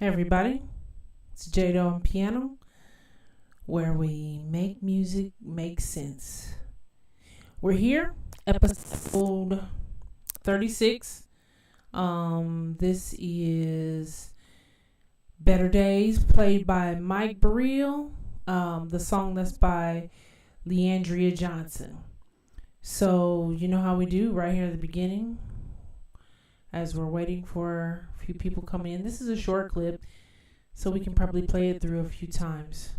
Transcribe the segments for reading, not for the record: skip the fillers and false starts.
Hey everybody, it's Jada on piano, where we make music make sense. We're here, episode 36. This is Better Days, played by Mike Bereal. The song that's by Leandria Johnson. So you know how we do right here at the beginning, as we're waiting for a few people coming in. This is a short clip, so we can probably play it through a few times,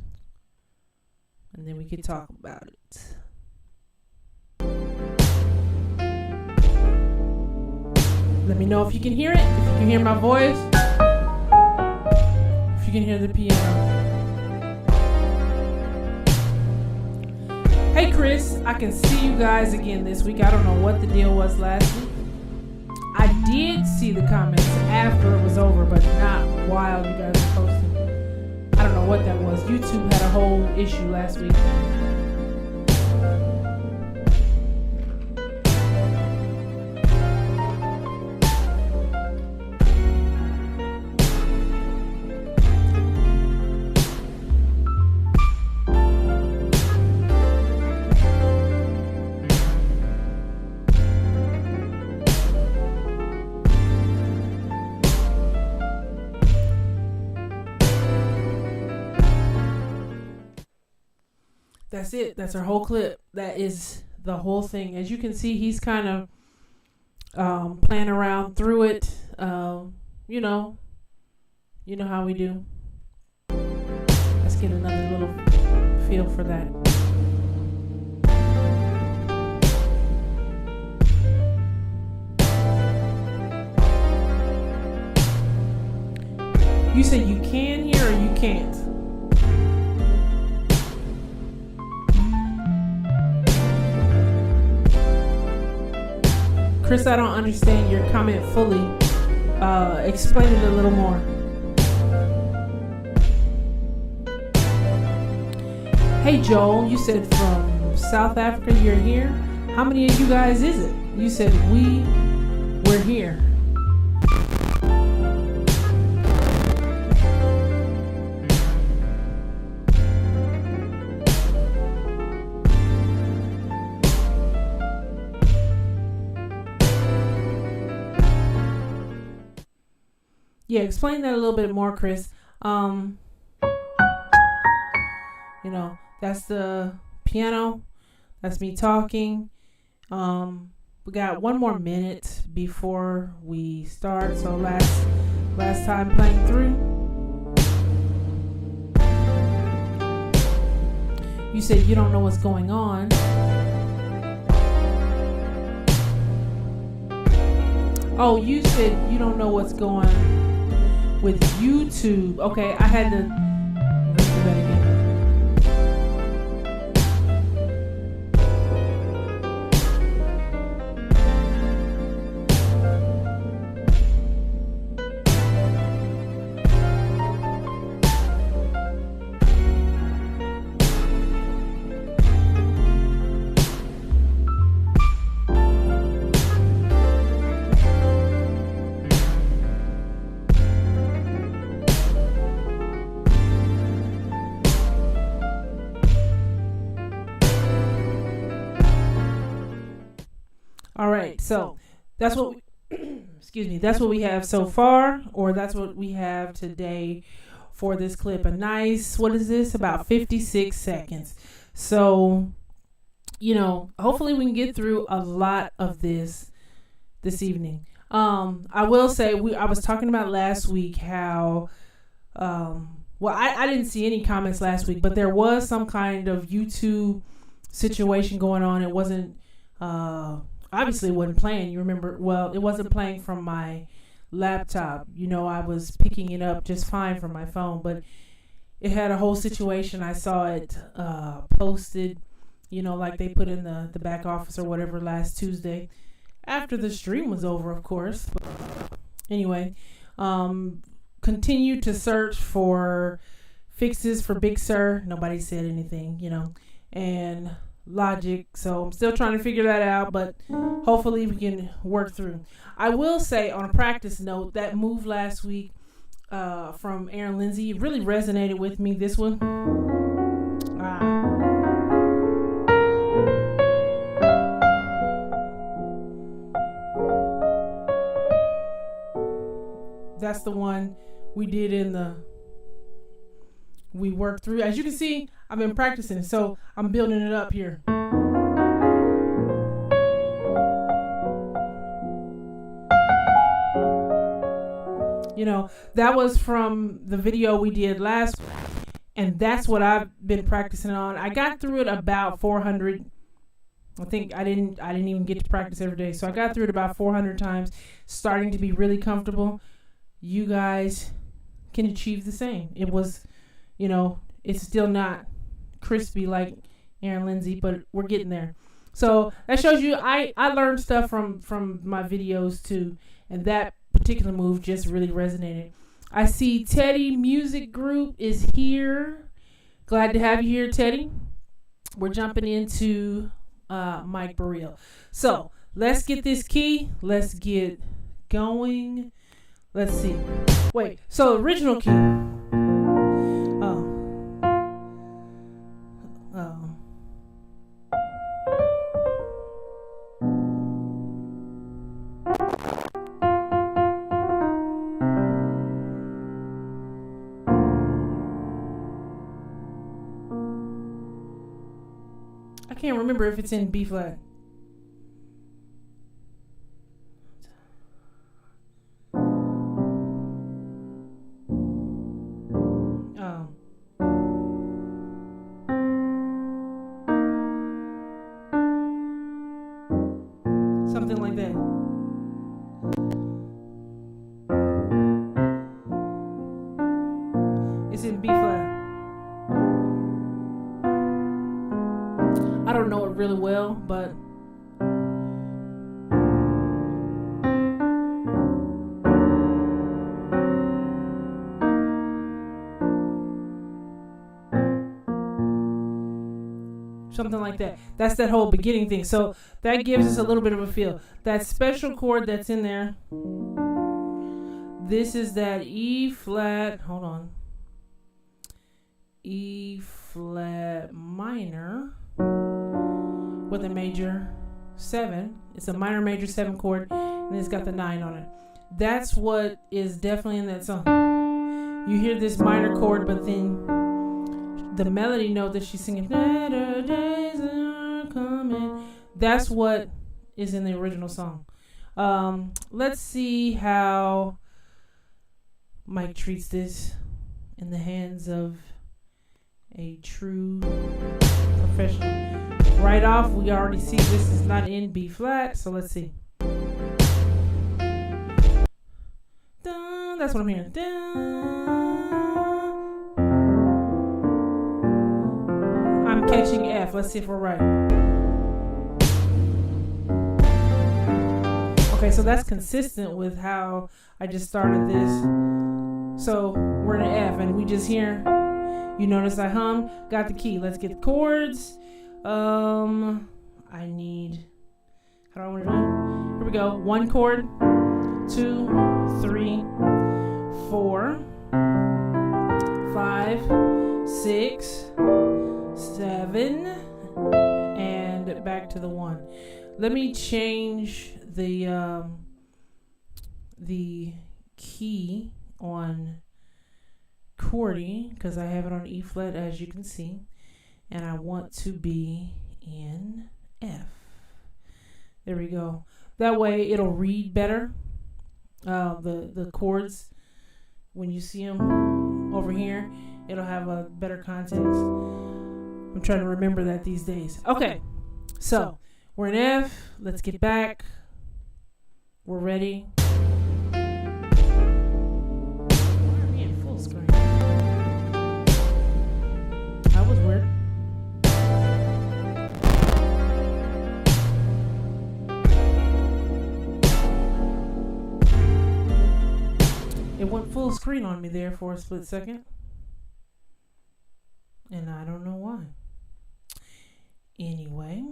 and then we can talk about it. Let me know if you can hear it, if you can hear my voice, if you can hear the piano. Hey Chris, I can see you guys again this week. I don't know what the deal was last week. I did see the comments after it was over, but not while you guys were posting. I don't know what that was. YouTube had a whole issue last week. That's it. That's our whole clip. That is the whole thing. As you can see, he's kind of playing around through it. You know how we do. Let's get another little feel for that. You said you can hear or you can't? Chris, I don't understand your comment fully. Explain it a little more. Hey Joel, you said from South Africa you're here. How many of you guys is it? You said we're here. Yeah, explain that a little bit more, Chris. That's the piano. That's me talking. We got one more minute before we start. So last time playing through. You said you don't know what's going on. Oh, you said you don't know what's going on with YouTube. Okay, I had to redo that again. All right, so that's what that's what we have so far, or that's what we have today for this clip. A nice, what is this? About 56 seconds. So, hopefully we can get through a lot of this evening. I will say I was talking about last week how I didn't see any comments last week, but there was some kind of YouTube situation going on. It wasn't obviously it wasn't playing. You remember, it wasn't playing from my laptop. I was picking it up just fine from my phone, but it had a whole situation. I saw it posted, like they put in the back office or whatever last Tuesday after the stream was over, of course. But anyway, continue to search for fixes for Big Sur. Nobody said anything, and Logic. So I'm still trying to figure that out, but hopefully we can work through. I will say on a practice note, that move last week from Aaron Lindsay. It really resonated with me, this one. That's the one we did we worked through. As you can see, I've been practicing, so I'm building it up here. You know, that was from the video we did last week, and that's what I've been practicing on. I got through it about 400. I think I didn't even get to practice every day, so I got through it about 400 times, starting to be really comfortable. You guys can achieve the same. It was, you know, it's still not crispy like Aaron Lindsay, but we're getting there. So that shows you I learned stuff from my videos too, and that particular move just really resonated. I see Teddy Music Group is here. Glad to have you here, Teddy. We're jumping into Mike Bereal. So let's get this key. Let's get going. Let's see. Wait. So original key. I can't remember if it's in B flat. Something like that. It's in B flat. I don't know it really well, but something like that. That's that whole beginning thing. So that gives us a little bit of a feel. That special chord that's in there. This is that E flat. Hold on. E flat minor with a major 7. It's a minor major 7 chord, and it's got the 9 on it. That's what is definitely in that song. You hear this minor chord, but then the melody note that she's singing, better days are coming, that's what is in the original song. Let's see how Mike treats this in the hands of a true professional. Right off, we already see this is not in B flat, so let's see. Dun, that's what I'm hearing. Dun. I'm catching F. Let's see if we're right. Okay, so that's consistent with how I just started this. So we're in an F, and we just hear. You notice I hummed, got the key. Let's get the chords. I need, how do I want to do it? Here we go. 1 chord, 2, 3, 4, 5, 6, 7, and back to the 1. Let me change the key on Chordy, because I have it on E flat, as you can see, and I want to be in F. There we go. That way it'll read better. The chords, when you see them over here, it'll have a better context. I'm trying to remember that these days. Okay, so we're in F. Let's get back. We're ready. It went full screen on me there for a split second. And I don't know why. Anyway.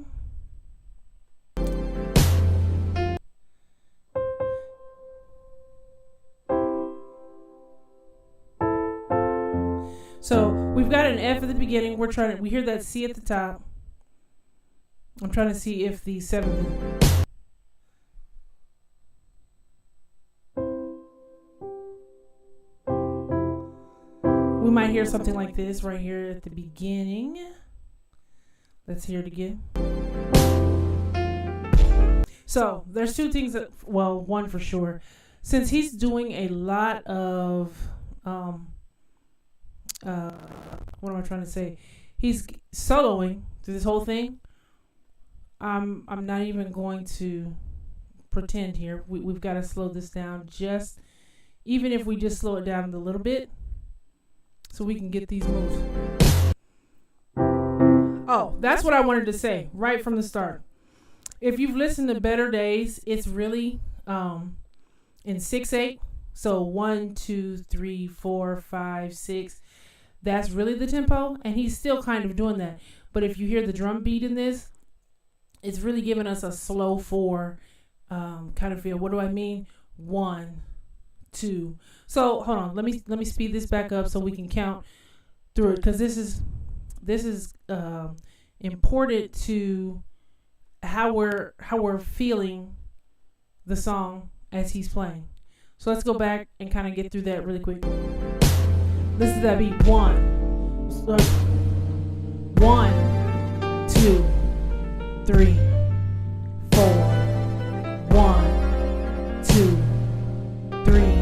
So we've got an F at the beginning. We hear that C at the top. I'm trying to see if the seventh. We might hear something like this right here at the beginning. Let's hear it again. So there's two things that, well, one for sure. Since he's doing a lot of, what am I trying to say? He's soloing through this whole thing. I'm not even going to pretend here. We've got to slow this down even if we just slow it down a little bit so we can get these moves. Oh, that's what I wanted to say right from the start. If you've listened to Better Days, it's really in 6/8. So 1, 2, 3, 4, 5, 6. That's really the tempo, and he's still kind of doing that. But if you hear the drum beat in this, it's really giving us a slow 4 kind of feel. What do I mean? 1, 2. So hold on. Let me speed this back up so we can count through it, because this is important to how we're feeling the song as he's playing. So let's go back and kind of get through that really quick. Listen to that beat. 1, 2, 3, 4. 1, 2, 3,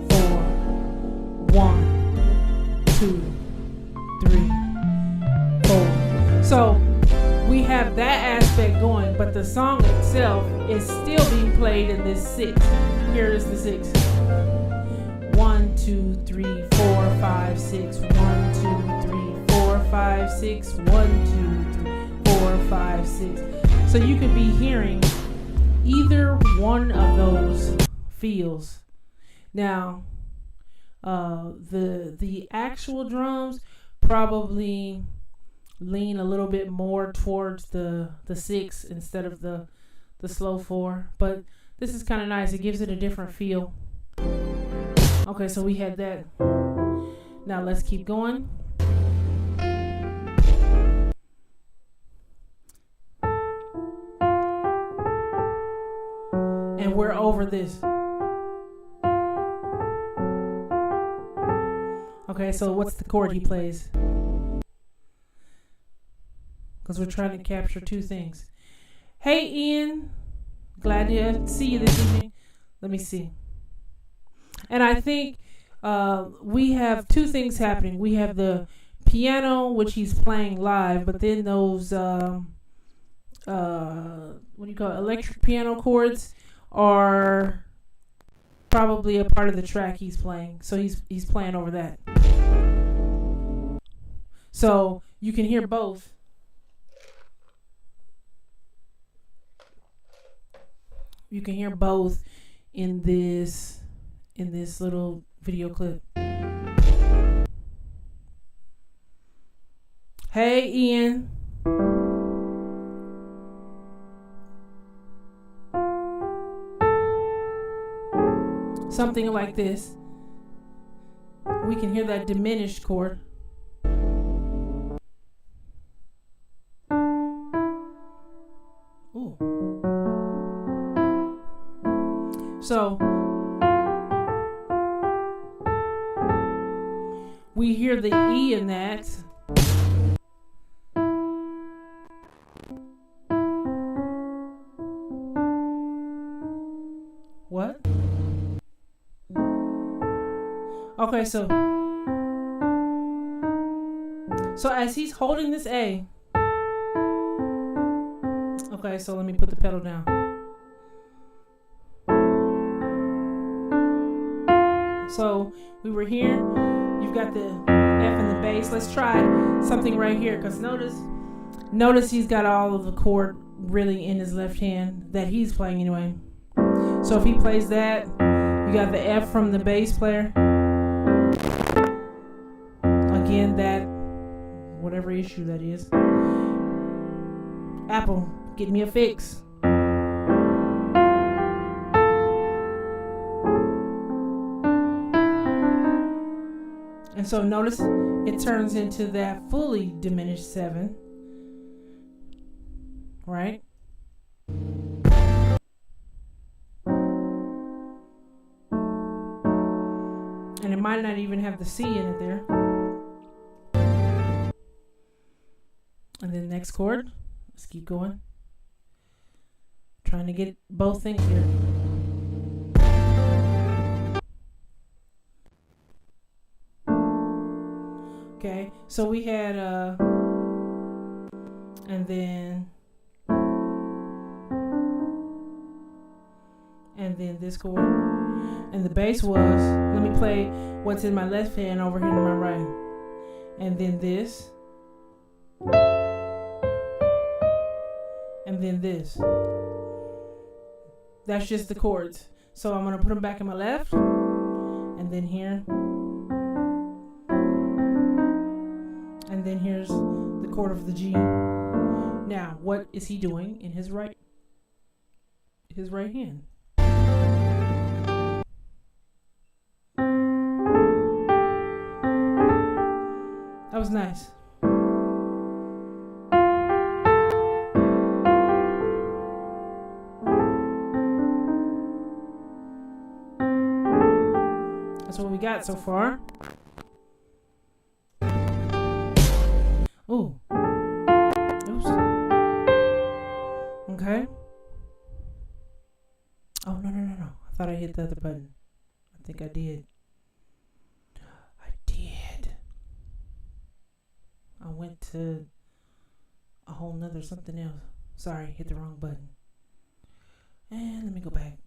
4. 1, 2, 3, 4. So we have that aspect going, but the song itself is still being played in this 6. Here is the 6. 1, 2, 3, 4, 5, 6. 1, 2, 3, 4, 5, 6. 1, 2, 3, 4, 5, 6. So you could be hearing either one of those feels. Now, the actual drums probably lean a little bit more towards the 6 instead of the slow 4, but this is kind of nice. It gives it a different feel. Okay, so we had that. Now let's keep going. And we're over this. Okay, so what's the chord he plays? Because we're trying to capture two things. Hey, Ian. Glad to see you this evening. Let me see. And I think we have two things happening. We have the piano, which he's playing live, but then those, what do you call it, electric piano chords are probably a part of the track he's playing. So he's playing over that. So you can hear both. You can hear both in this little video clip. Hey, Ian. Something like this. We can hear that diminished chord. Ooh. So we hear the E in that. What? Okay, so as he's holding this A. Okay, so let me put the pedal down. So we were here. You've got the F and the bass. Let's try something right here, because notice he's got all of the chord really in his left hand that he's playing anyway. So if he plays that, you got the F from the bass player. Again, that whatever issue that is. Apple, get me a fix. And so notice it turns into that fully diminished 7, right? And it might not even have the C in it there. And then next chord, let's keep going. Trying to get both things here. Okay, so we had and then this chord, and the bass was, let me play what's in my left hand over here in my right, and then this, and then this. That's just the chords. So I'm gonna put them back in my left, and then here. And then here's the chord of the G. Now, what is he doing in his right hand? That was nice. That's what we got so far. Ooh. Oops. Okay. Oh, no. I thought I hit the other button. I think I did. I went to a whole nother something else. Sorry, hit the wrong button. And let me go back.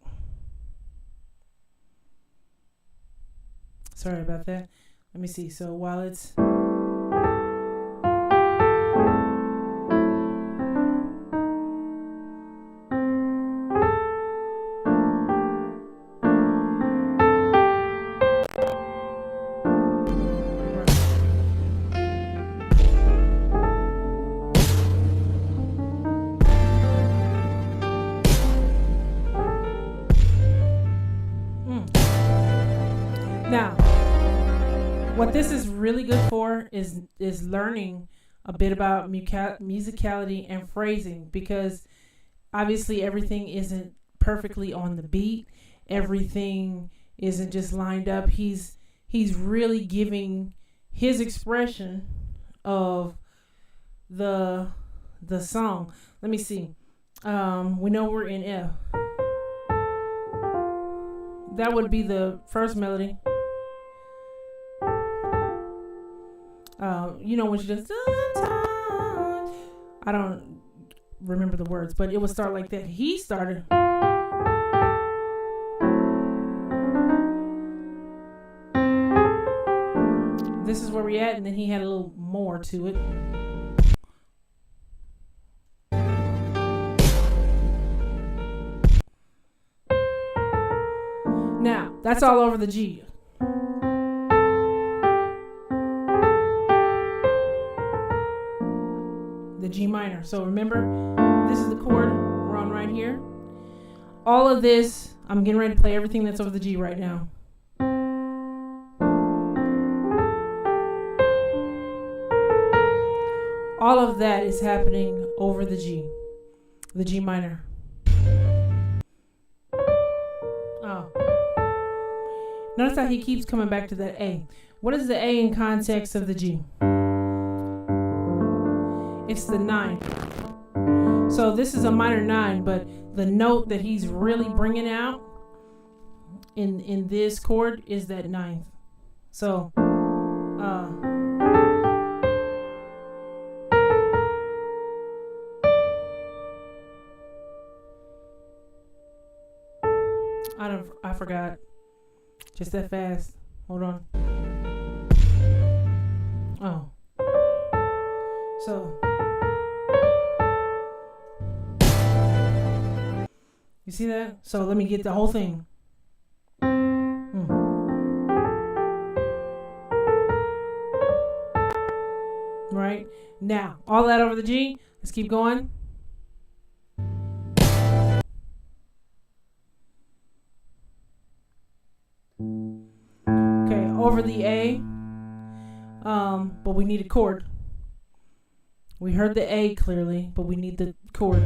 Sorry about that. Let me see. So while it's... Now, what this is really good for is learning a bit about musicality and phrasing, because obviously everything isn't perfectly on the beat. Everything isn't just lined up. He's really giving his expression of the song. Let me see. We know we're in F. That would be the first melody. You know when she does, I don't remember the words, but it would start like that. He started. This is where we're at, and then he had a little more to it. Now, that's all over the G. The G minor. So remember, this is the chord we're on right here. All of this, I'm getting ready to play everything that's over the G right now. All of that is happening over the G minor. Oh. Notice how he keeps coming back to that A. What is the A in context of the G? It's the 9. So this is a minor 9, but the note that he's really bringing out in this chord is that 9th. So, I forgot. Just that fast. Hold on. Oh. So. You see that? So let me get the whole thing. Right? Now, all that over the G. Let's keep going. Okay, over the A. But we need a chord. We heard the A clearly, but we need the chord.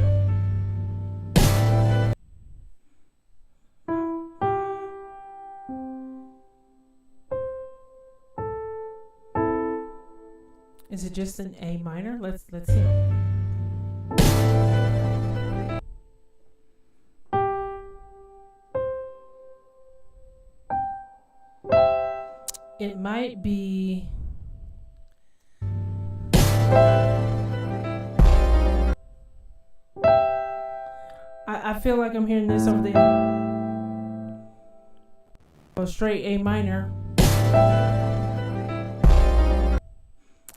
Is it just an A minor? Let's see. It might be I feel like I'm hearing this over there. A straight A minor.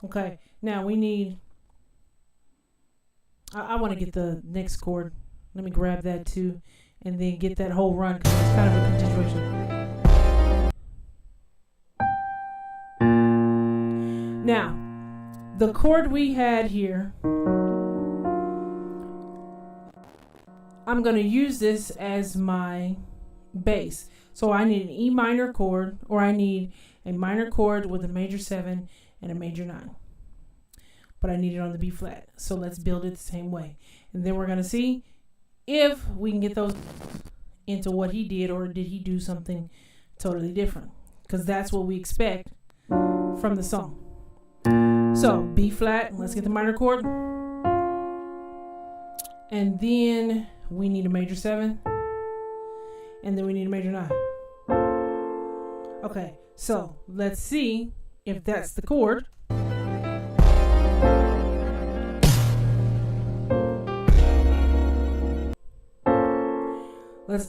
Okay, now we need I want to get the next chord. Let me grab that too and then get that whole run because it's kind of a continuation. Now, the chord we had here, I'm going to use this as my bass. So I need an E minor chord, or I need a minor chord with a major 7 and a major 9. But I need it on the B flat. So let's build it the same way. And then we're going to see if we can get those into what he did, or did he do something totally different? Because that's what we expect from the song. So B flat, let's get the minor chord. And then we need a major 7. And then we need a major 9. Okay, so let's see if that's the chord.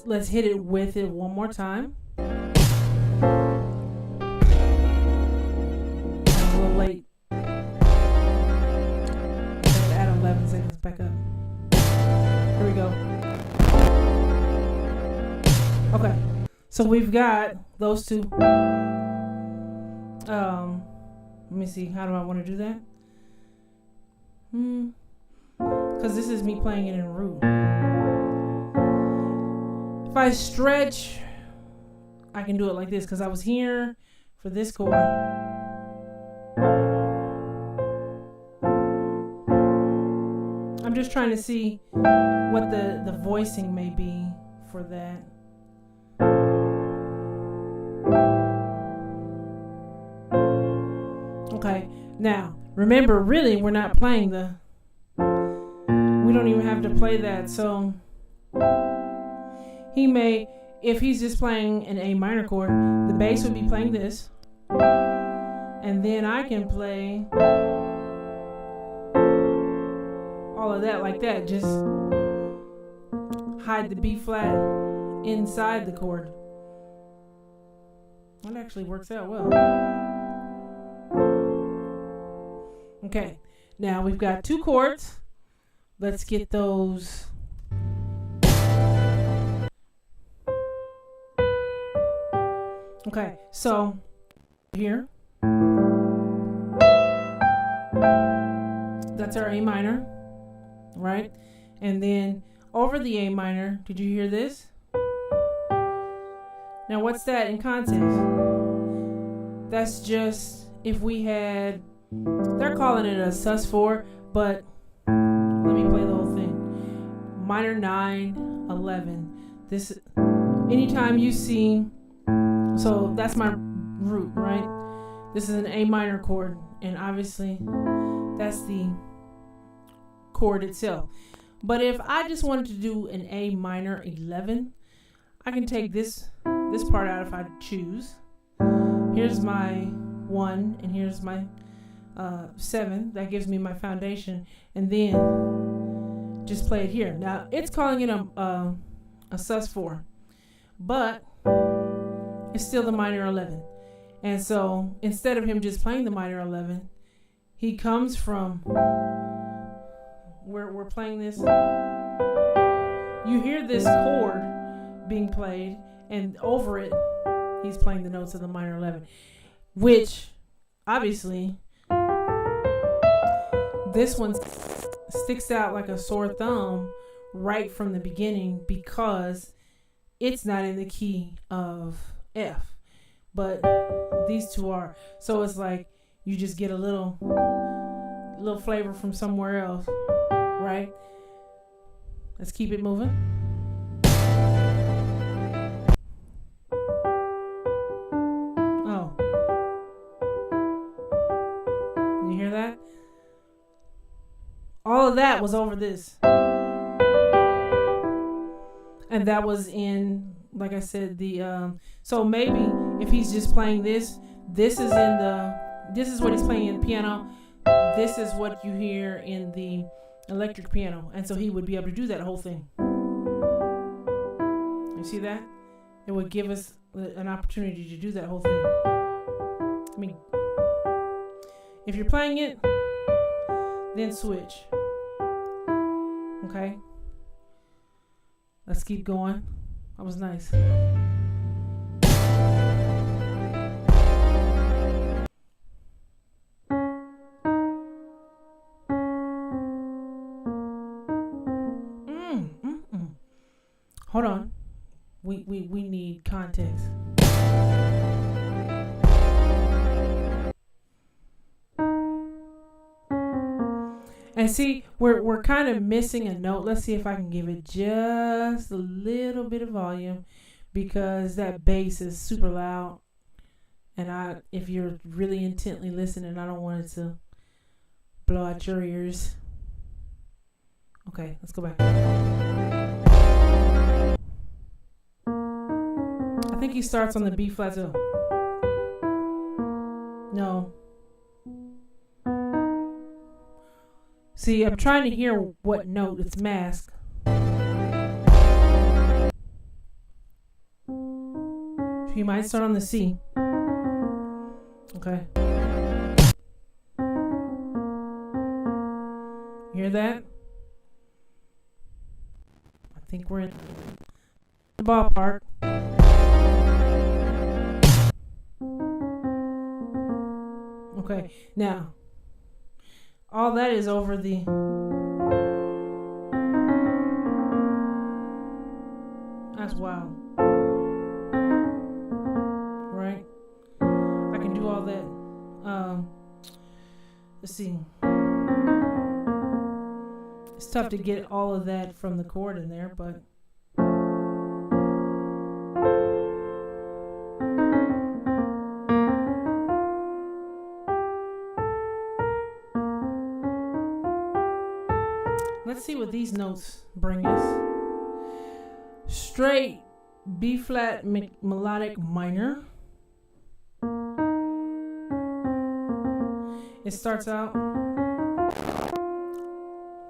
Let's hit it with it one more time. I'm a little late. Add 11 seconds back up. Here we go. Okay, so we've got those two. Let me see. How do I want to do that? Because this is me playing it in root. If I stretch, I can do it like this because I was here for this chord. I'm just trying to see what the voicing may be for that. Okay, now remember, really we're not playing we don't even have to play that, so he may, if he's just playing an A minor chord, the bass would be playing this, and then I can play all of that like that, just hide the B flat inside the chord. That actually works out well. Okay, now we've got two chords. Let's get those. Okay, so here, that's our A minor, right? And then over the A minor, did you hear this? Now what's that in context? That's just if we had, they're calling it a sus4, but let me play the whole thing. Minor 9, 11. This, anytime you see, so that's my root, right? This is an A minor chord, and obviously that's the chord itself. But if I just wanted to do an A minor 11, I can take this part out if I choose. Here's my 1, and here's my 7. That gives me my foundation, and then just play it here. Now it's calling it a sus4, but it's still the minor 11. And so instead of him just playing the minor 11, he comes from where we're playing this. You hear this chord being played, and over it, he's playing the notes of the minor 11, which obviously this one sticks out like a sore thumb right from the beginning because it's not in the key of F, but these two are. So it's like you just get a little flavor from somewhere else, right? Let's keep it moving. Oh, you hear that? All of that was over this. And that was in, like I said, the so maybe if he's just playing this is what he's playing in the piano. This is what you hear in the electric piano. And so he would be able to do that whole thing. You see that? It would give us an opportunity to do that whole thing. I mean, if you're playing it, then switch. Okay? Let's keep going. That was nice. Hold on. We need context. And see, we're kind of missing a note. Let's see if I can give it just a little bit of volume, because that bass is super loud. And if you're really intently listening, I don't want it to blow out your ears. Okay, let's go back. I think he starts on the B flat too. No. See, I'm trying to hear what note it's masked. He might start on the C. Okay. Hear that? I think we're in the ballpark. Okay, now all that is over the that's wild, right? I can do all that. Let's see. It's tough to get all of that from the chord in there, but let's see what these notes bring us. Straight B flat melodic minor. It starts out,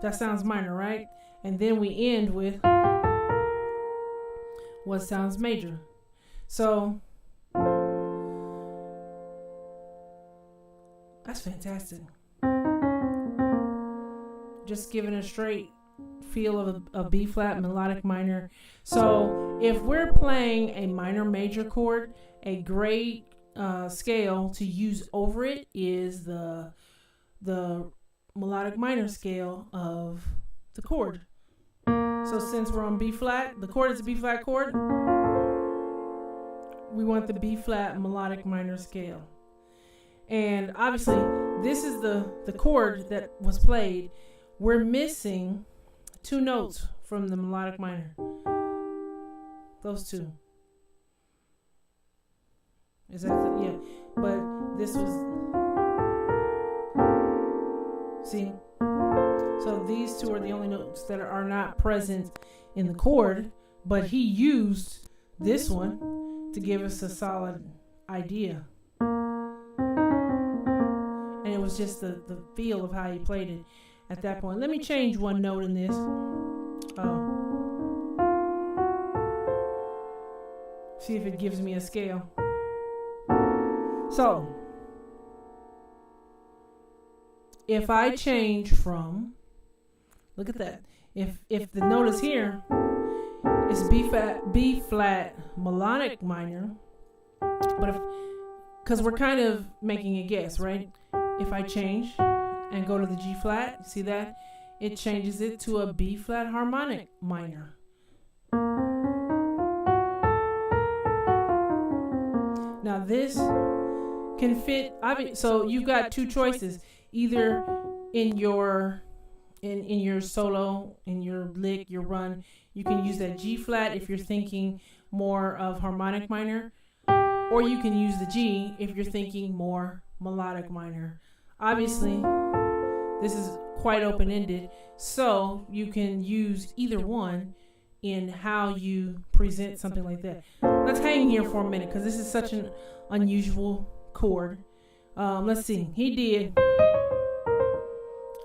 that sounds minor, right? And then we end with what sounds major. So that's fantastic. Just giving a straight feel of a B flat melodic minor. So if we're playing a minor major chord, a great scale to use over it is the melodic minor scale of the chord. So since we're on B flat, the chord is a B flat chord, we want the B flat melodic minor scale. And obviously this is the chord that was played. We're missing two notes from the melodic minor. Those two. Is that yeah? But this was, see. So these two are the only notes that are not present in the chord, but he used this one to give us a solid idea. And it was just the feel of how he played it at that point. Let me change one note in this. See if it gives me a scale. So, if I change from, look at that. If the note is here, it's B flat melodic minor. But because we're kind of making a guess, right? If I change and go to the G flat, see that? It changes it to a B flat harmonic minor. Now this can fit. So you've got two choices: either in your solo, in your lick, your run, you can use that G flat if you're thinking more of harmonic minor, or you can use the G if you're thinking more melodic minor. Obviously, this is quite open-ended, so you can use either one in how you present something like that. Let's hang here for a minute because this is such an unusual chord. Let's see. He did,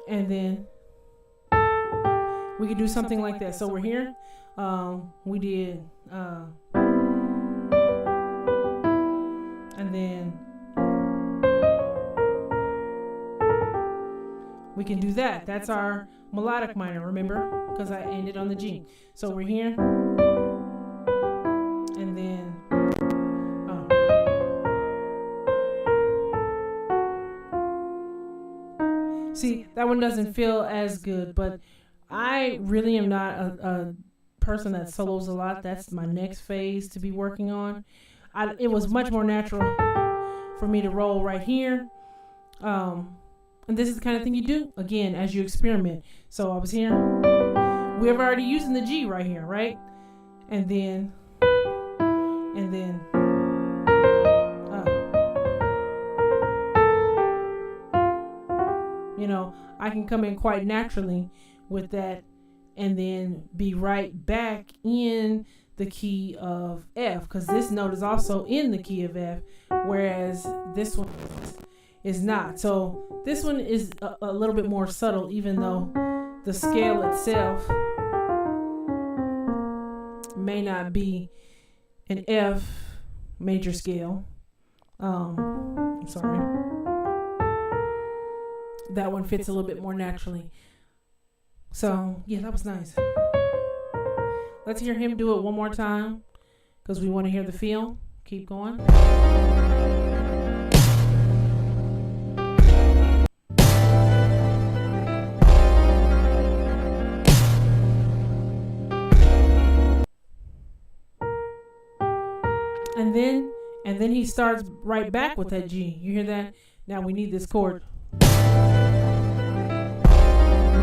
and then we could do something like that. So we're here. We did, and then we can do that. That's our melodic minor, remember? Because I ended on the G. So we're here, and then see, that one doesn't feel as good, but I really am not a person that solos a lot. That's my next phase to be working on. It was much more natural for me to roll right here. And this is the kind of thing you do, again, as you experiment. So I was here. We're already using the G right here, right? And then, I can come in quite naturally with that and then be right back in the key of F, because this note is also in the key of F, whereas this one is not. So this one is a little bit more subtle, even though the scale itself may not be an F major scale. I'm sorry. That one fits a little bit more naturally. So, yeah, that was nice. Let's hear him do it one more time because we want to hear the feel. Keep going. And then he starts right back with that G. You hear that? Now we need this chord. We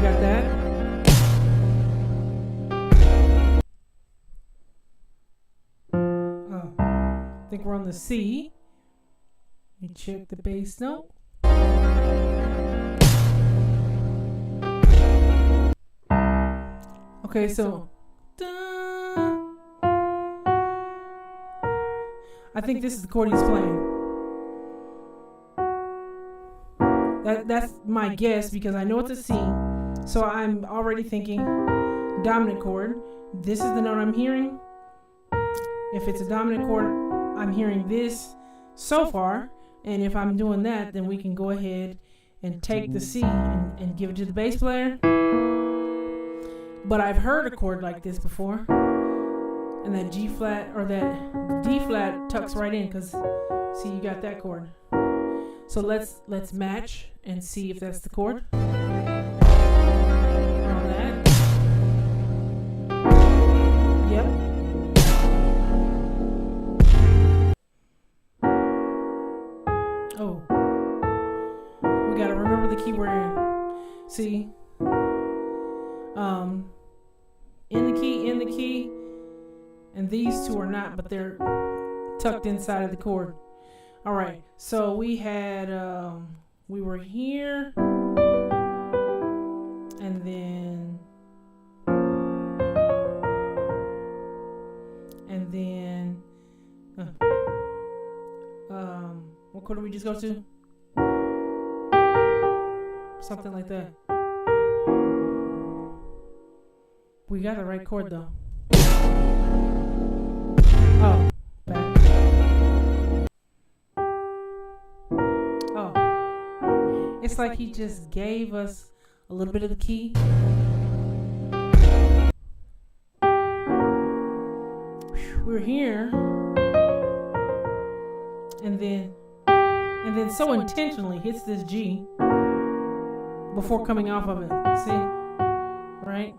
got that? I think we're on the C. Let me check the bass note. Okay, so I think this is the chord he's playing. That's my guess because I know it's a C. So I'm already thinking dominant chord. This is the note I'm hearing. If it's a dominant chord, I'm hearing this so far. And if I'm doing that, then we can go ahead and take the C and give it to the bass player. But I've heard a chord like this before. And that G flat or that D flat tucks right in because see, you got that chord. So let's match and see if that's the chord. On that. Yep. Oh. We gotta remember the key we're in. See? In the key. And these two are not, but they're tucked inside of the chord. All right, so we had, we were here, and then, what chord did we just go to? Something like that. We got the right chord though. Oh, back. Oh, it's like he just gave us a little bit of the key. We're here, and then so intentionally hits this G before coming off of it. See, right?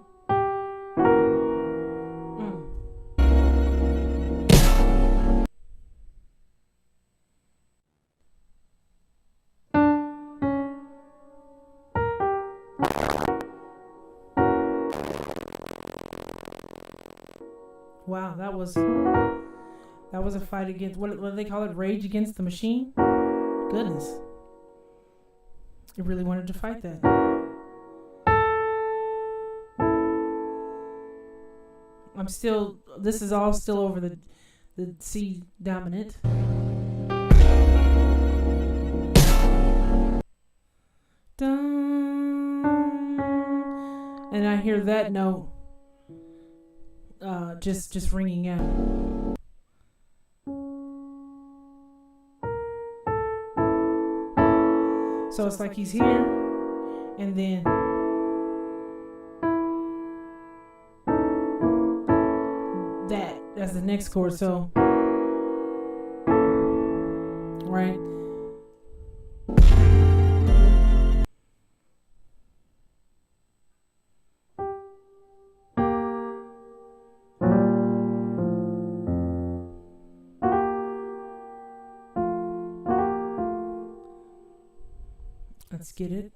Wow, that was a fight against, what do they call it? Rage Against the Machine? Goodness. It really wanted to fight that. This is all still over the C dominant. Dun, and I hear that note just ringing out. So it's like he's here, and then that's the next chord. So, right. Let's get it.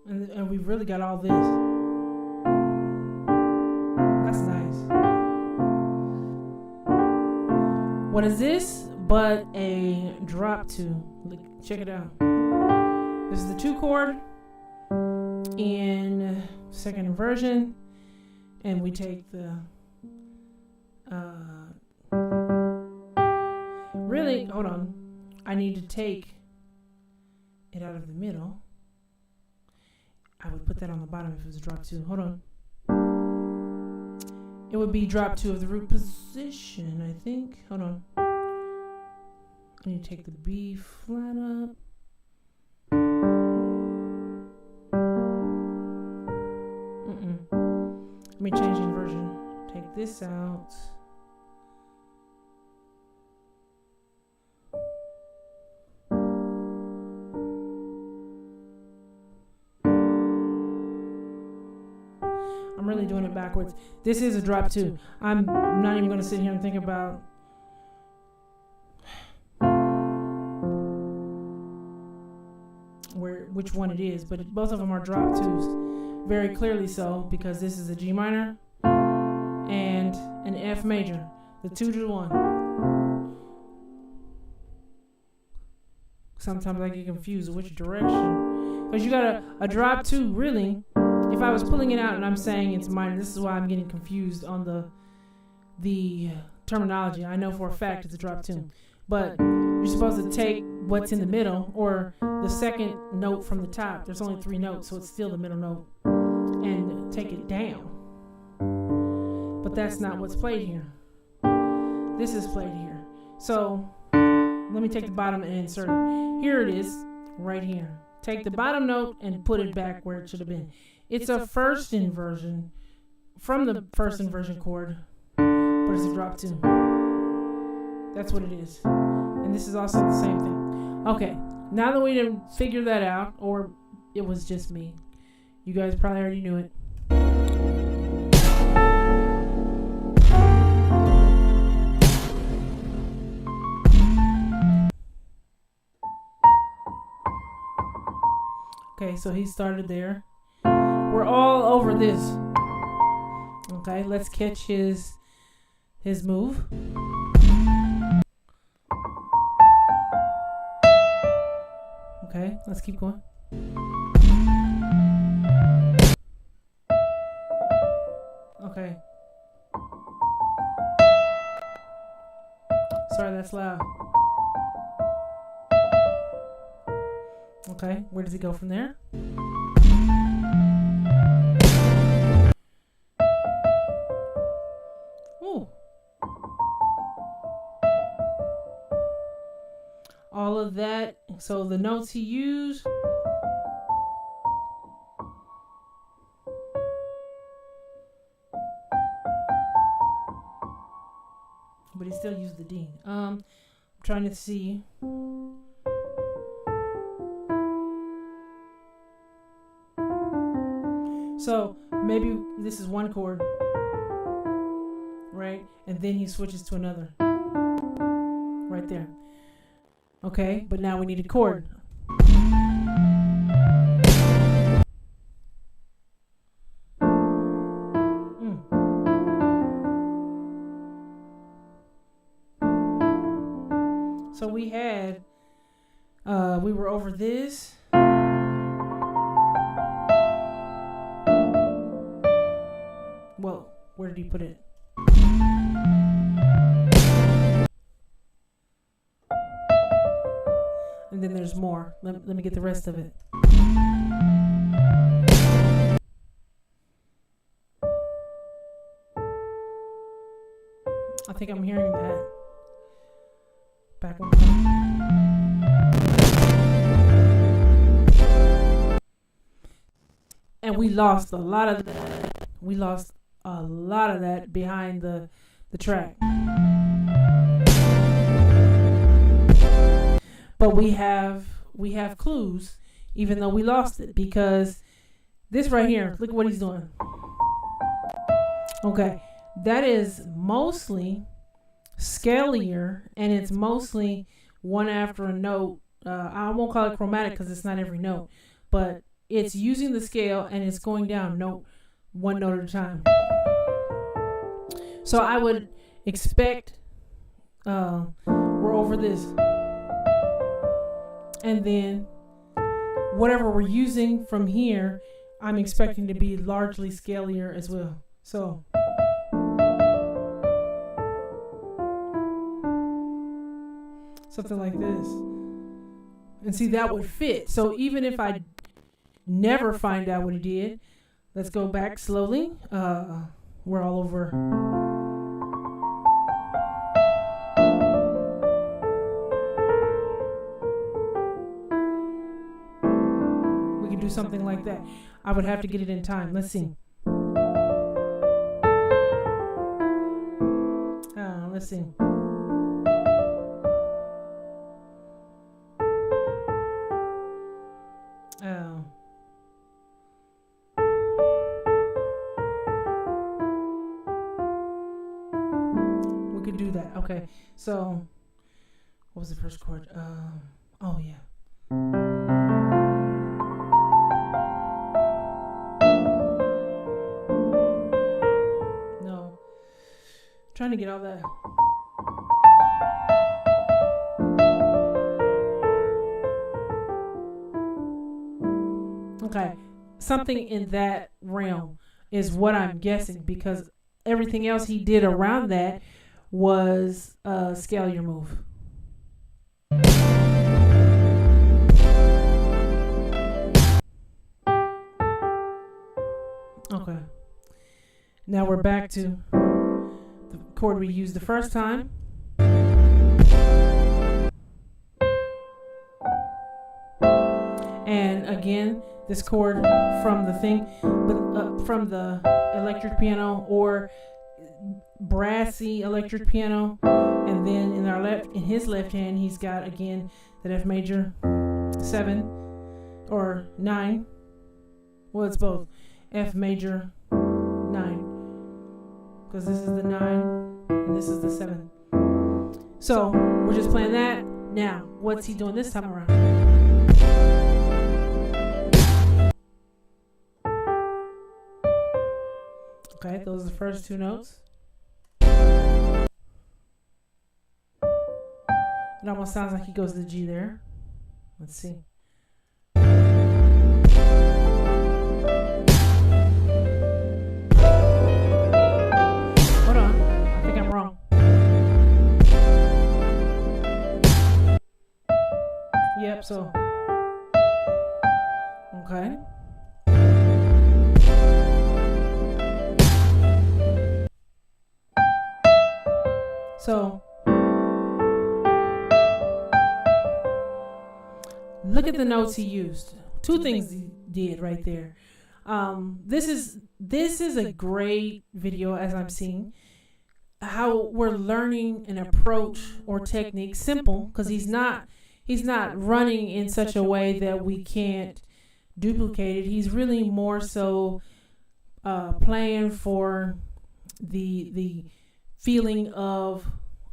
And we've really got all this. That's nice. What is this but a drop 2? Check it out. This is the 2 chord in second inversion, and we take the really, hold on, I need to take it out of the middle. I would put that on the bottom if it was a drop 2. Hold on. It would be drop 2 of the root position, I think. Hold on. I need to take the B flat up. Let me change the inversion. Take this out. I'm really doing it backwards. This is a drop 2. I'm not even going to sit here and think about which one it is, but both of them are drop 2s. Very clearly so, because this is a G minor and an F major. The 2 to the 1. Sometimes I get confused which direction. Because you got a drop 2, really. If I was pulling it out and I'm saying it's minor, this is why I'm getting confused on the terminology. I know for a fact it's a drop 2. But you're supposed to take what's in the middle, or the second note from the top. There's only 3 notes, so it's still the middle note. And take it down. But that's not what's played here. This is played here. So let me take the bottom and insert it. Here it is, right here. Take the bottom note and put it back where it should have been. It's a first inversion from the first inversion chord, but it's a drop 2. That's what it is. And this is also the same thing. Okay, now that we didn't figure that out, or it was just me, you guys probably already knew it. Okay, so he started there. We're all over this. Okay, let's catch his move. Okay, let's keep going. Okay. Sorry, that's loud. Okay, where does he go from there? Ooh. All of that. So the notes he used. But he still used the D. I'm trying to see. So maybe this is one chord, right? And then he switches to another, right there. Okay, but now we need a chord. we were over this. Well, where did he put it? And then there's more. Let me get the rest of it. I think I'm hearing that. Back one time. And we lost a lot of that. We lost a lot of that behind the track. But we have clues, even though we lost it, because this right here, look at what he's doing. Okay, that is mostly scalier, and it's mostly one after a note. I won't call it chromatic because it's not every note, but it's using the scale and it's going down one note at a time. So I would expect we're over this. And then whatever we're using from here, I'm expecting to be largely scalier as well. So something like this. And see, that would fit. So even if I never find out what he did, let's go back slowly. We're all over. Do something like that. I would have to get it in time. Let's see. Let's see. We could do that. Okay. So, what was the first chord? Oh yeah. Trying to get all that. Okay, something in that realm is what I'm guessing, because everything else he did around that was a scalier move. Okay, now we're back to the chord we used the first time. And again, this chord from the thing, from the electric piano or brassy electric piano. And then in his left hand, he's got again that F major 7 or 9. Well, it's both F major 9. Because this is the 9 and this is the 7. So we're just playing that. Now, what's he doing this time around? Okay, those are the first two notes. It almost sounds like he goes to the G there. Let's see. Yep, so okay. So look at the notes he used. Two things he did right there. This is a great video, as I'm seeing how we're learning an approach or technique, simple, because he's not running in such a way that we can't duplicate it. He's really more so playing for the feeling of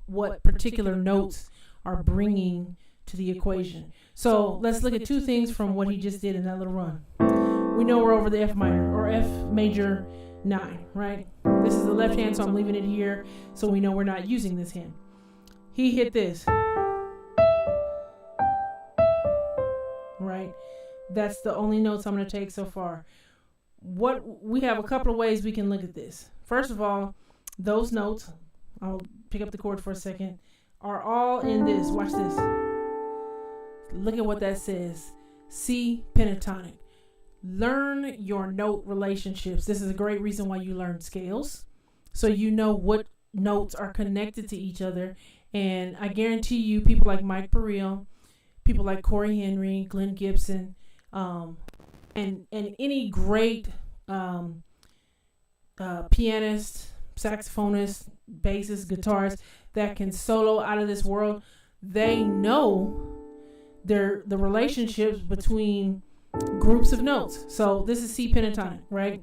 what particular notes are bringing to the equation. So let's look at two things from what he just did in that little run. We know we're over the F minor or F major 9, right? This is the left hand, so I'm leaving it here so we know we're not using this hand. He hit this. That's the only notes I'm going to take so far. What we have a couple of ways we can look at this. First of all, those notes, I'll pick up the chord for a second, are all in this. Watch this. Look at what that says. C pentatonic. Learn your note relationships. This is a great reason why you learn scales, so you know what notes are connected to each other. And I guarantee you, people like Mike Bereal, people like Corey Henry, Glenn Gibson, and any great pianist, saxophonist, bassist, guitarist that can solo out of this world, they know the relationships between groups of notes. So this is C pentatonic, right?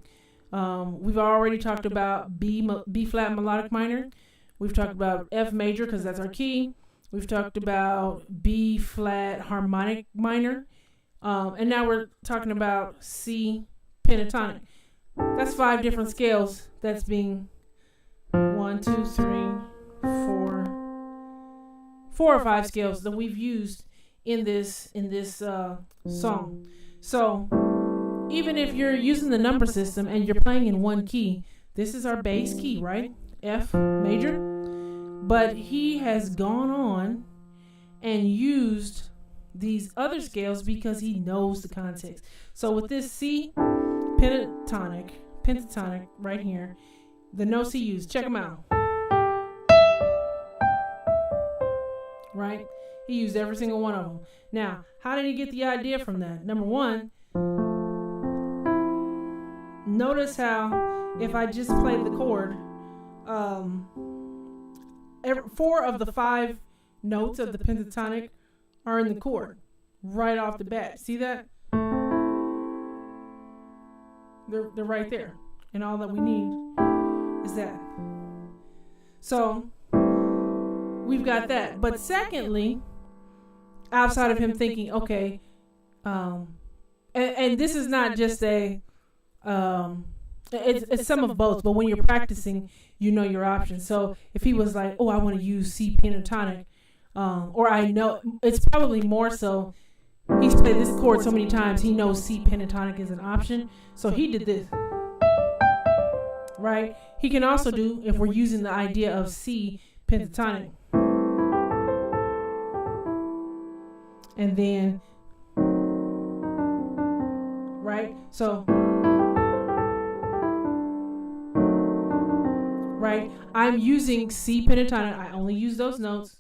We've already talked about B flat melodic minor. We've talked about F major because that's our key. We've talked about B flat harmonic minor. And now we're talking about C pentatonic. That's 5 different scales. That's being 1, 2, 3, 4 or 5 scales that we've used in this song. So even if you're using the number system and you're playing in one key, this is our bass key, right? F major. But he has gone on and used these other scales because he knows the context. So with this C pentatonic right here, the notes he used, check them out. Right? He used every single one of them. Now, how did he get the idea from that? Number one, notice how if I just played the chord, 4 of the 5 notes of the pentatonic are in the chord right off the bat. See that? They're right there. And all that we need is that. So we've got that. But secondly, outside of him thinking, okay, and this is not just it's some of both, but when you're practicing, you know your options. So if he was like, oh, I want to use C pentatonic, or I know, it's probably more so he's played this chord so many times, he knows C pentatonic is an option. So he did this, right? He can also do, if we're using the idea of C pentatonic, and then, right? So, right? I'm using C pentatonic. I only use those notes,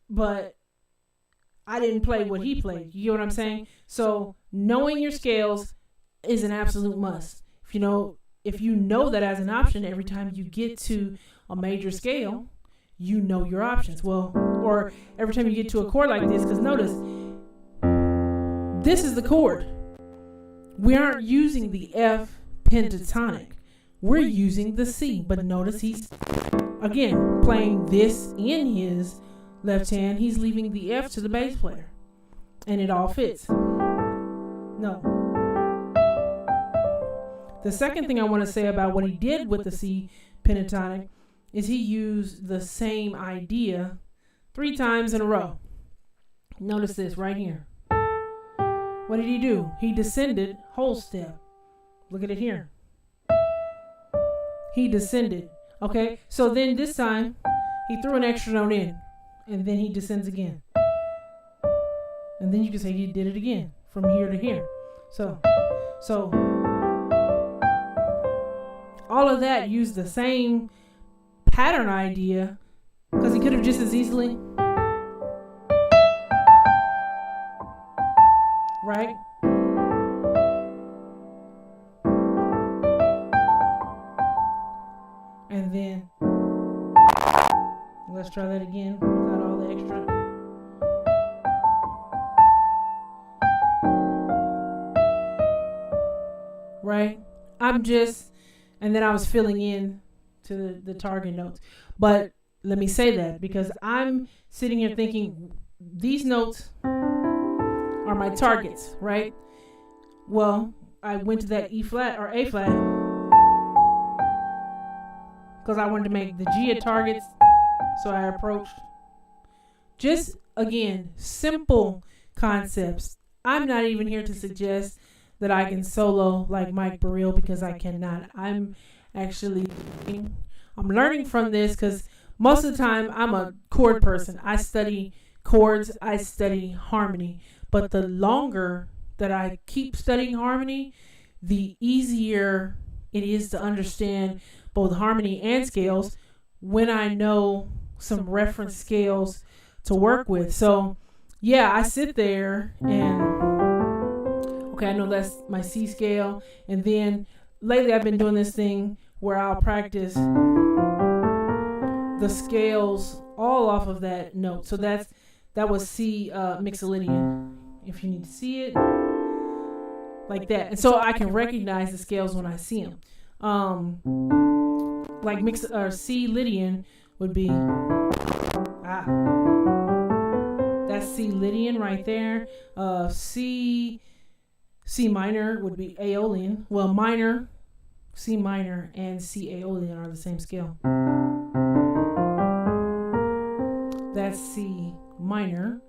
but I didn't play what he played. You get what I'm saying? So knowing your scales is an absolute must. If you know that as an option, every time you get to a major scale, you know your options. Well, or every time you get to a chord like this, because notice, this is the chord. We aren't using the F pentatonic. We're using the C. But notice he's, again, playing this in his left hand. He's leaving the F to the bass player. And it all fits. No. The second thing I want to say about what he did with the C pentatonic is he used the same idea 3 times in a row. Notice this right here. What did he do? He descended whole step. Look at it here. He descended. Okay, so then this time he threw an extra note in, and then he descends again. And then you can say he did it again from here to here. So all of that used the same pattern idea, because he could have just as easily, right? And then let's try that again without all the extra. Right? And then I was filling in to the target notes. But let me say that because I'm sitting here thinking these notes are my targets, right? Well, I went to that E flat or A flat because I wanted to make the G a target. So I approached just, again, simple concepts. I'm not even here to suggest that I can solo like Mike Bereal, because I cannot. I'm learning from this, because most of the time I'm a chord person. I study chords, I study harmony. But the longer that I keep studying harmony, the easier it is to understand both harmony and scales when I know some reference scales to work with. So yeah, I sit there and okay, I know that's my C scale, and then lately I've been doing this thing where I'll practice the scales all off of that note. So that was C Mixolydian, if you need to see it like that. And so I can recognize the scales when I see them. Like C Lydian would be that's C Lydian right there. C minor would be Aeolian. Well, minor, C minor, and C Aeolian are the same scale. That's C minor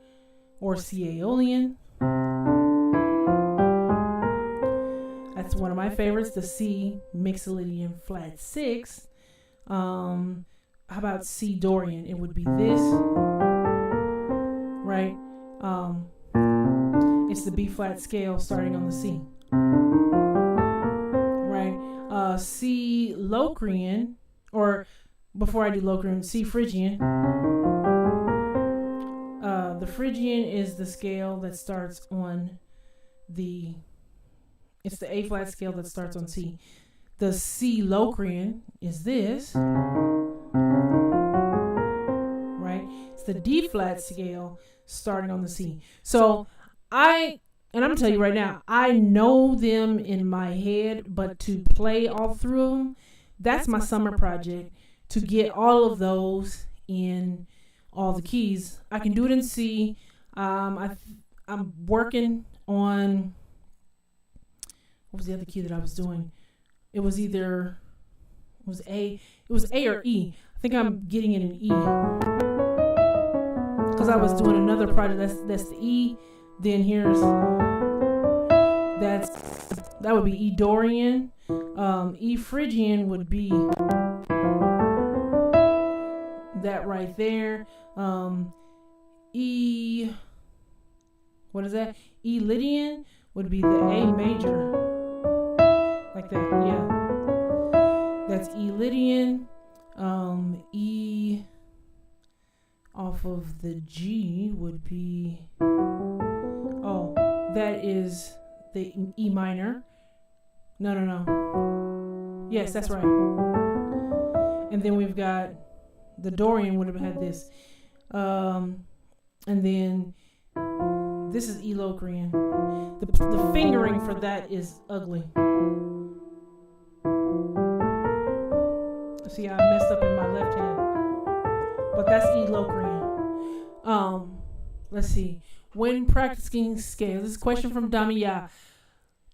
or C Aeolian. That's one of my favorites, the C Mixolydian flat 6. How about C Dorian? It would be this, right? It's the B flat scale starting on the C, right? C Locrian, or before I do Locrian, C Phrygian. The Phrygian is the scale that starts on it's the A flat scale that starts on C. The C Locrian is this, right? It's the D flat scale starting on the C. So I'm gonna tell you right now, I know them in my head, but to play all through them, that's my summer project, to get all of those in all the keys. I can do it in C. I'm working on, what was the other key that I was doing? It was A or E. I think I'm getting it in E, because I was doing another project that's the E. Then that would be E Dorian. E Phrygian would be that right there. E, what is that? E Lydian would be the A major, like that. Yeah, that's E Lydian. E off of the G would be, oh, that is the E minor. No. Yes, that's right. And then we've got the Dorian would have had this. And then this is E Locrian. The fingering for that is ugly. See, I messed up in my left hand. But that's E Locrian. Let's see. When practicing scales, this is a question from Damiya.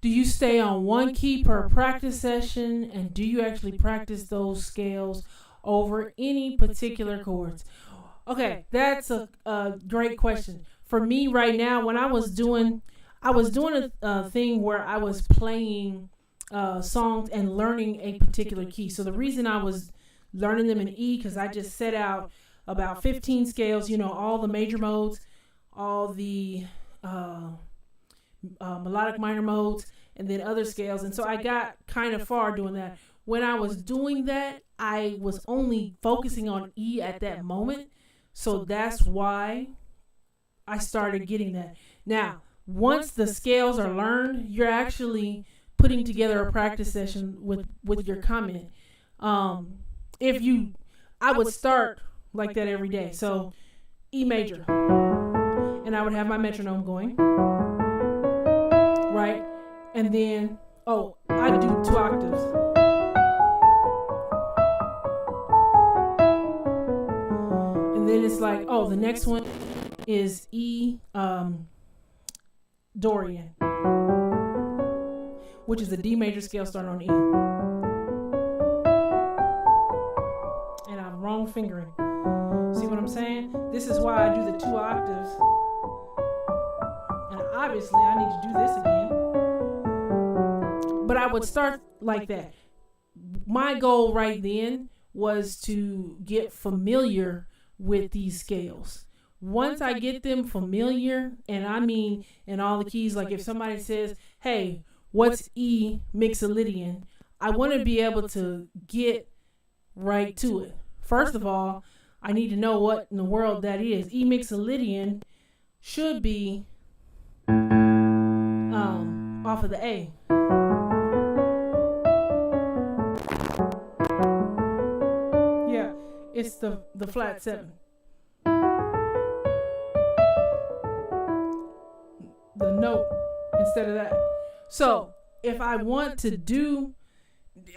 Do you stay on one key per practice session, and do you actually practice those scales over any particular chords? Okay, that's a great question. For me right now, when I was doing a thing where I was playing songs and learning a particular key. So the reason I was learning them in E, because I just set out about 15 scales, all the major modes, all the melodic minor modes, and then other scales. And so I got kind of far doing that. When I was doing that, I was only focusing on E at that moment. So that's why I started getting that. Now, once the scales are learned, you're actually putting together a practice session with your comment. I would start like that every day. So E major, and I would have my metronome going, right? And then, I do 2 octaves. And then it's like, the next one is E Dorian, which is a D major scale starting on E. And I'm wrong fingering. See what I'm saying? This is why I do the 2 octaves. And obviously I need to do this again. But I would start like that. My goal right then was to get familiar with these scales. Once I get them familiar, and I mean in all the keys, like if somebody says, hey, what's E Mixolydian? I want to be able to get right to it. First of all, I need to know what in the world that is. E Mixolydian should be off of the A. Yeah, it's the flat 7. The note instead of that. So if I want to do,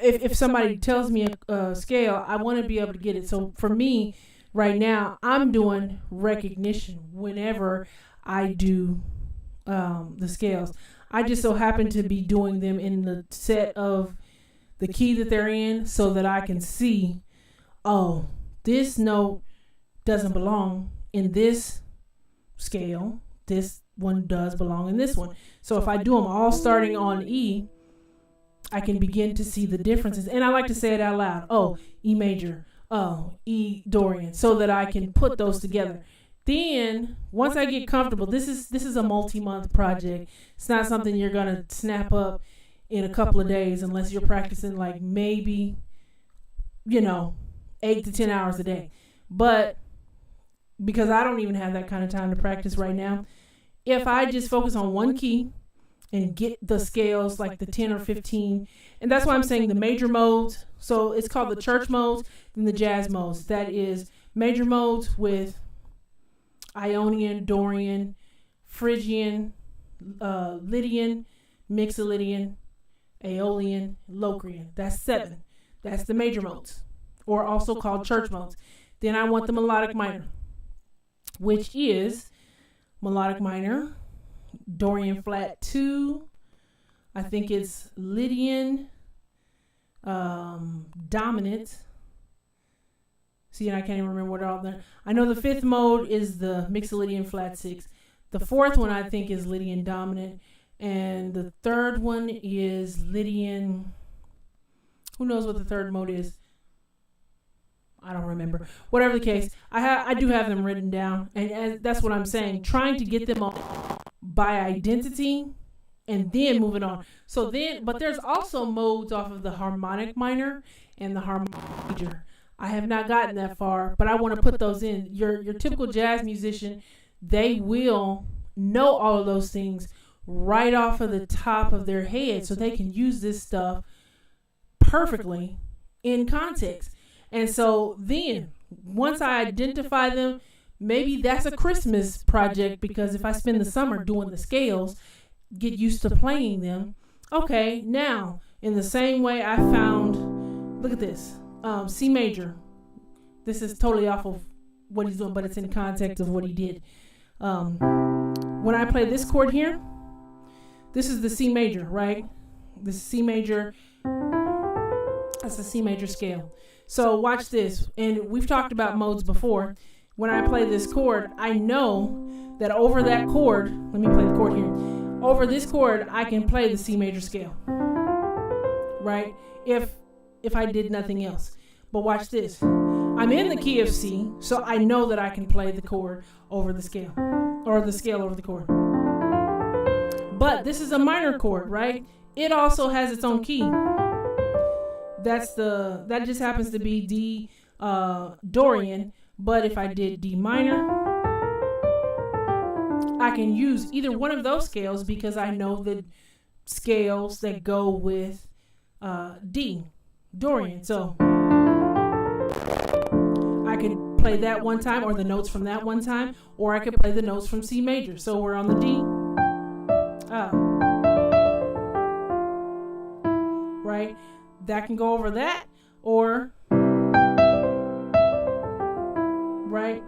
if somebody tells me a scale, I want to be able to get it. So for me, right now, I'm doing recognition whenever I do the scales. I just so happen to be doing them in the set of the key that they're in so that I can see, oh, this note doesn't belong in this scale. This one does belong in this one. So if I do them all starting on E, I can begin to see the differences. And I like to say it out loud. Oh, E major. Oh, E Dorian. So that I can put those together. Then, once I get comfortable, this is a multi-month project. It's not something you're going to snap up in a couple of days unless you're practicing like maybe, 8 to 10 hours a day. But because I don't even have that kind of time to practice right now, if I just focus on one key and get the scales like the 10 or 15, and that's why I'm saying the major modes. So it's called the church modes and the jazz modes. That is major modes with Ionian, Dorian, Phrygian, Lydian, Mixolydian, Aeolian, Locrian. That's 7. That's the major modes, or also called church modes. Then I want the melodic minor, which is melodic minor, Dorian flat 2. I think it's Lydian dominant. See, and I can't even remember what all there. I know the 5th mode is the Mixolydian flat 6. The 4th one I think is Lydian dominant, and the 3rd one is Lydian. Who knows what the 3rd mode is? I don't remember. Whatever the case, I do have them written down, and that's what I'm saying. Trying to get them all by identity, and then moving on. So then, but there's also modes off of the harmonic minor and the harmonic major. I have not gotten that far, but I want to put those in. Your typical jazz musician, they will know all of those things right off of the top of their head, so they can use this stuff perfectly in context. And so then, once I identify them, maybe that's a Christmas project, because if I spend the summer doing the scales, get used to playing them. Okay, now, in the same way I found, look at this, C major. This is totally off of what he's doing, but it's in context of what he did. When I play this chord here, this is the C major, right? This is C major. That's a C major scale. So watch this, and we've talked about modes before. When I play this chord, I know that over that chord, let me play the chord here. Over this chord, I can play the C major scale, right? If I did nothing else. But watch this. I'm in the key of C, so I know that I can play the chord over the scale, or the scale over the chord. But this is a minor chord, right? It also has its own key. That just happens to be D Dorian, but if I did D minor, I can use either one of those scales because I know the scales that go with D Dorian. So I could play that one time, or the notes from that one time, or I could play the notes from C major. So we're on the D. Right? That can go over that, or right,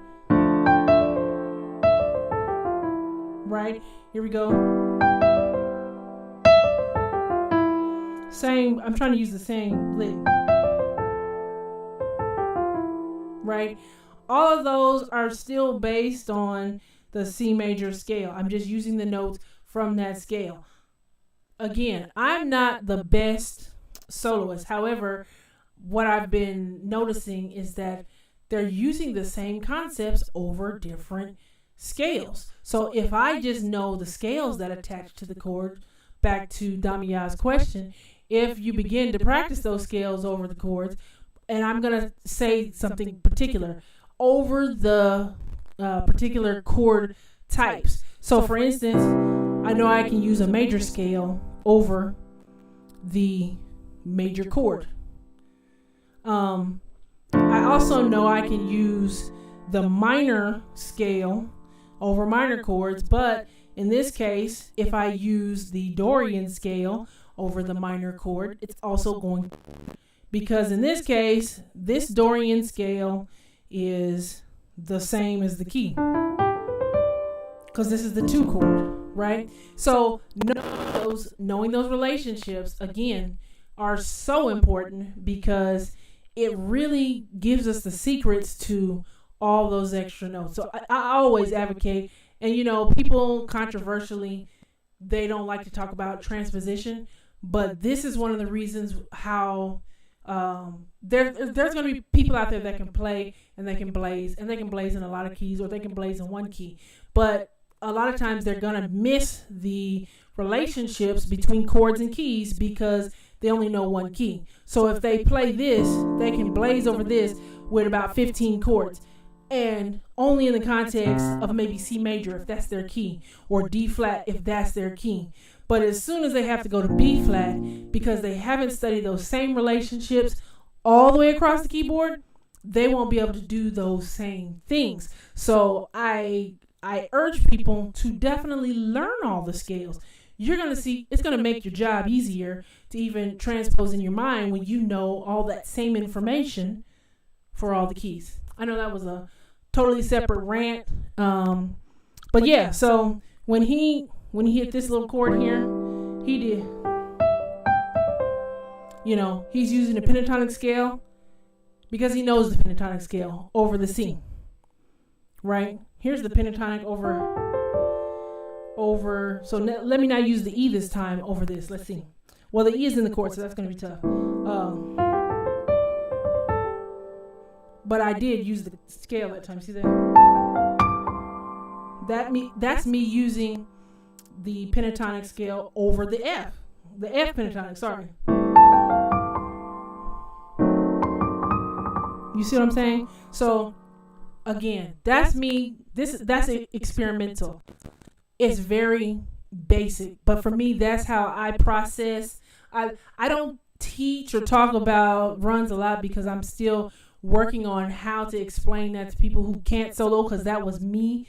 here we go. Same, I'm trying to use the same lick, right? All of those are still based on the C major scale. I'm just using the notes from that scale. Again, I'm not the best soloist. However, what I've been noticing is that they're using the same concepts over different scales. So if I just know the scales that attach to the chord, back to Damia's question, if you begin to practice those scales over the chords, and I'm going to say something particular, over the particular chord types. So for instance, I know I can use a major scale over the major chord. I also know I can use the minor scale over minor chords, but in this case, if I use the Dorian scale over the minor chord, it's also going, because in this case, this Dorian scale is the same as the key, because this is the 2 chord, right? So knowing those relationships, again, are so important, because it really gives us the secrets to all those extra notes. So I always advocate, and people controversially, they don't like to talk about transposition, but this is one of the reasons how there's going to be people out there that can play and they can blaze in a lot of keys, or they can blaze in one key, but a lot of times they're going to miss the relationships between chords and keys because they only know one key. So if they play this, they can blaze over this with about 15 chords, and only in the context of maybe C major if that's their key, or D flat if that's their key. But as soon as they have to go to B flat, because they haven't studied those same relationships all the way across the keyboard, they won't be able to do those same things. So I urge people to definitely learn all the scales. You're going to see it's going to make your job easier to even transpose in your mind when you know all that same information for all the keys. I know that was a totally separate rant. But yeah, so when he hit this little chord here, he did, he's using the pentatonic scale because he knows the pentatonic scale over the C, right? Here's the pentatonic over, so let me not use the E this time over this. Let's see. Well, the E is in the chord, so that's going to be tough. But I did use the scale that time. See that? That's me using the pentatonic scale over the F. The F pentatonic, sorry. You see what I'm saying? So again, that's me. That's experimental. It's very basic, but for me, that's how I process. I don't teach or talk about runs a lot because I'm still working on how to explain that to people who can't solo, because that was me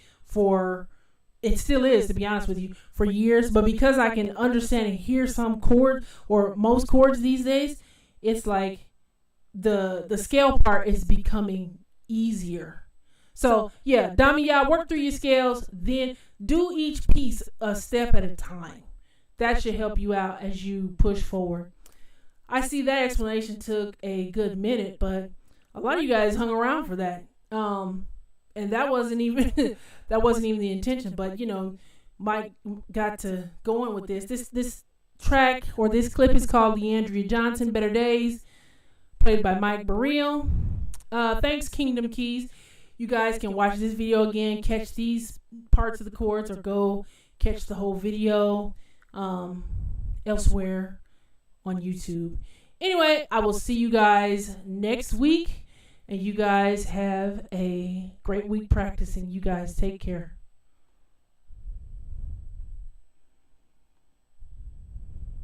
it still is, to be honest with you, for years. But because I can understand and hear some chord or most chords these days, it's like the scale part is becoming easier. So yeah, Damiya, work through your scales, then do each piece a step at a time. That should help you out as you push forward. I see that explanation took a good minute, but a lot of you guys hung around for that. And that wasn't even the intention, but Mike got to go on with this. This track or this clip is called Leandria Johnson, Better Days, played by Mike Bereal. Thanks, Kingdom Keys. You guys can watch this video again, catch these parts of the chords, or go catch the whole video elsewhere on YouTube. Anyway, I will see you guys next week, and you guys have a great week practicing. You guys take care.